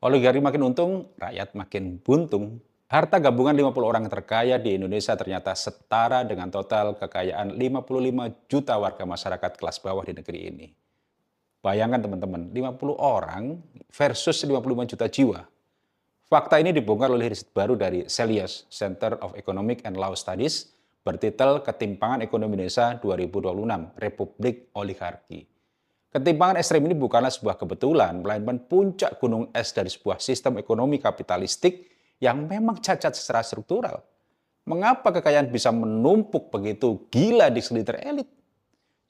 Oligarki makin untung, rakyat makin buntung. Harta gabungan 50 orang terkaya di Indonesia ternyata setara dengan total kekayaan 55 juta warga masyarakat kelas bawah di negeri ini. Bayangkan teman-teman, 50 orang versus 55 juta jiwa. Fakta ini dibongkar oleh riset baru dari Celios, Center of Economic and Law Studies, bertitel Ketimpangan Ekonomi Indonesia 2026, Republik Oligarki. Ketimpangan ekstrem ini bukanlah sebuah kebetulan, melainkan puncak gunung es dari sebuah sistem ekonomi kapitalistik yang memang cacat secara struktural. Mengapa kekayaan bisa menumpuk begitu gila di segelintir elit?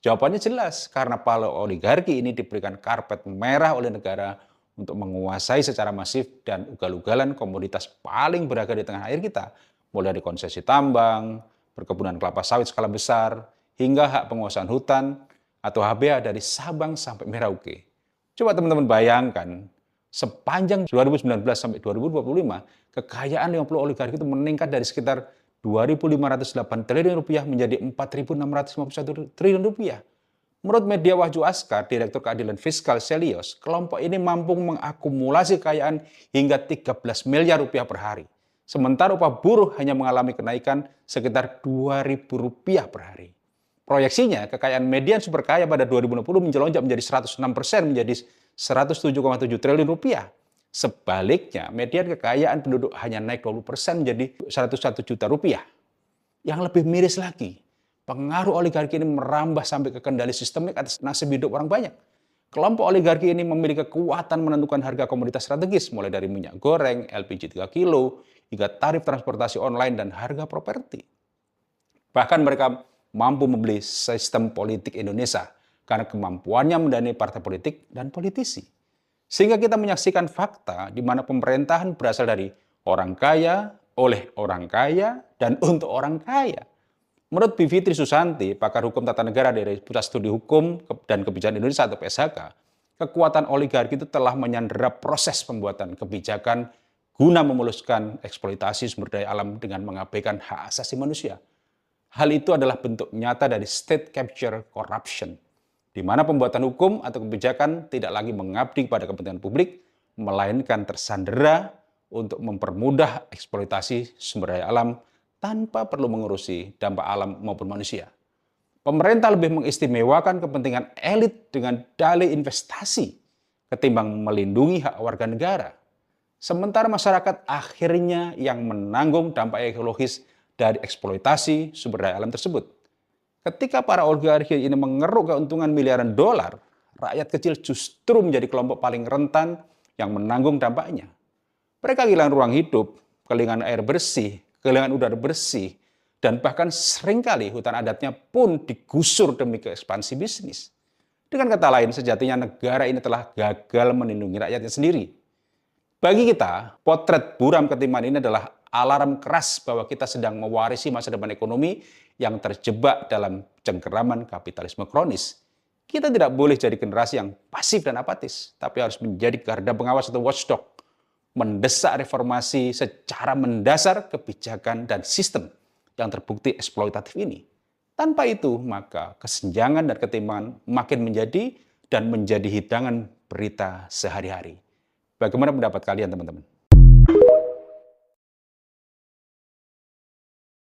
Jawabannya jelas, karena para oligarki ini diberikan karpet merah oleh negara untuk menguasai secara masif dan ugal-ugalan komoditas paling berharga di tengah air kita, mulai dari konsesi tambang, perkebunan kelapa sawit skala besar, hingga hak penguasaan hutan atau HBA dari Sabang sampai Merauke. Coba teman-teman bayangkan, sepanjang 2019 sampai 2025, kekayaan 50 oligarki itu meningkat dari sekitar 2.508 triliun rupiah menjadi 4.651 triliun rupiah. Menurut media Wahyu Askar, Direktur Keadilan Fiskal Celios, kelompok ini mampu mengakumulasi kekayaan hingga 13 miliar rupiah per hari. Sementara upah buruh hanya mengalami kenaikan sekitar Rp2.000 per hari. Proyeksinya, kekayaan median super kaya pada 2020 menjelonjak menjadi 106% menjadi 107,7 triliun rupiah. Sebaliknya, median kekayaan penduduk hanya naik 20% menjadi 101 juta rupiah. Yang lebih miris lagi, pengaruh oligarki ini merambah sampai ke kendali sistemik atas nasib hidup orang banyak. Kelompok oligarki ini memiliki kekuatan menentukan harga komoditas strategis, mulai dari minyak goreng, LPG 3 kilo, hingga tarif transportasi online dan harga properti. Bahkan mereka mampu membeli sistem politik Indonesia karena kemampuannya mendanai partai politik dan politisi. Sehingga kita menyaksikan fakta di mana pemerintahan berasal dari orang kaya, oleh orang kaya, dan untuk orang kaya. Menurut Bivitri Susanti, pakar hukum tata negara dari Pusat Studi Hukum dan Kebijakan Indonesia atau PSHK, kekuatan oligarki itu telah menyandera proses pembuatan kebijakan guna memuluskan eksploitasi sumber daya alam dengan mengabaikan hak asasi manusia. Hal itu adalah bentuk nyata dari state capture corruption, di mana pembuatan hukum atau kebijakan tidak lagi mengabdi pada kepentingan publik, melainkan tersandera untuk mempermudah eksploitasi sumber daya alam tanpa perlu mengurusi dampak alam maupun manusia. Pemerintah lebih mengistimewakan kepentingan elit dengan dalih investasi ketimbang melindungi hak warga negara. Sementara masyarakat akhirnya yang menanggung dampak ekologis dari eksploitasi sumber daya alam tersebut. Ketika para oligarki ini mengeruk keuntungan miliaran dolar, rakyat kecil justru menjadi kelompok paling rentan yang menanggung dampaknya. Mereka kehilangan ruang hidup, kehilangan air bersih, kehilangan udara bersih, dan bahkan seringkali hutan adatnya pun digusur demi keekspansi bisnis. Dengan kata lain, sejatinya negara ini telah gagal melindungi rakyatnya sendiri. Bagi kita, potret buram ketimpangan ini adalah alarm keras bahwa kita sedang mewarisi masa depan ekonomi yang terjebak dalam cengkeraman kapitalisme kronis. Kita tidak boleh jadi generasi yang pasif dan apatis, tapi harus menjadi garda pengawas atau watchdog, mendesak reformasi secara mendasar kebijakan dan sistem yang terbukti eksploitatif ini. Tanpa itu, maka kesenjangan dan ketimpangan makin menjadi dan menjadi hidangan berita sehari-hari. Bagaimana pendapat kalian, teman-teman?